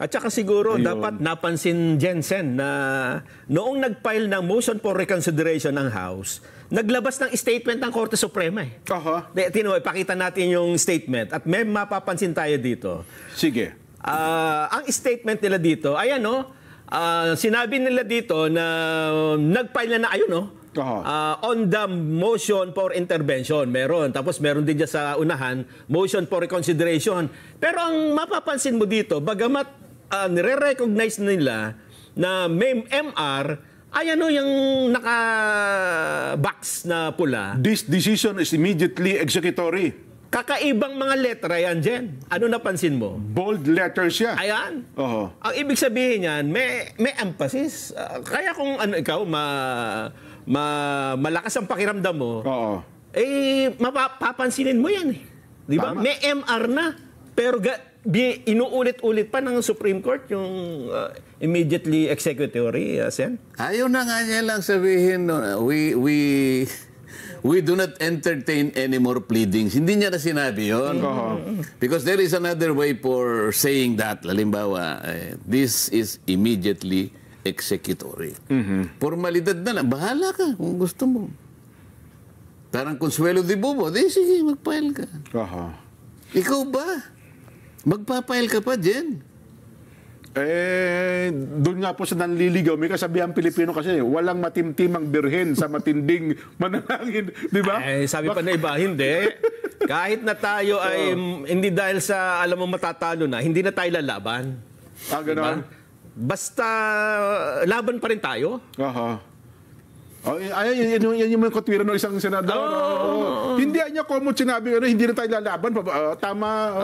At saka siguro Ayun. dapat napansin Jensen na noong nag-file ng motion for reconsideration ng House, naglabas ng statement ng Korte Suprema eh. Aha. Ipakita natin yung statement at may mapapansin tayo dito. Sige. Ang statement nila dito, ayan sinabi nila dito na nag-file na ayun on the motion for intervention, meron. Tapos meron din dyan sa unahan, motion for reconsideration. Pero ang mapapansin mo dito, bagamat nire-recognize nila na may MR, ay yung naka-box na pula. This decision is immediately executory. Kakaibang mga letra yan, Jen. Ano napansin mo? Bold letters siya. Ayan. Oo. Ang ibig sabihin yan, may emphasis. Kaya kung ikaw, malakas ang pakiramdam mo, Oo. mapapansinin mo yan eh. Di ba? Tama. May MR na. Pero inuulit-ulit pa ng Supreme Court yung immediately executory, Sen? Ayaw na nga niya lang sabihin, we do not entertain any more pleadings. Hindi niya na sinabi yun. Because there is another way for saying that. Halimbawa, this is immediately executory. Formalidad na lang. Bahala ka kung gusto mo. Parang Consuelo de Bobo, di sige, mag-file ka. Ikaw ba? Magpa-file ka pa, Jen? Doon nga po sa nanliligaw, may kasabihan Pilipino kasi, walang matimtimang birhen sa matinding manalangin. Di ba? Sabi pa na iba, hindi. Kahit na tayo ay, hindi dahil sa alam mo matatalo na, hindi na tayo lalaban. Ganon. Basta, laban pa rin tayo. Yan yung mga katwiran ng isang senador. Hindi niya common sinabi, hindi na tayo lalaban. Tama.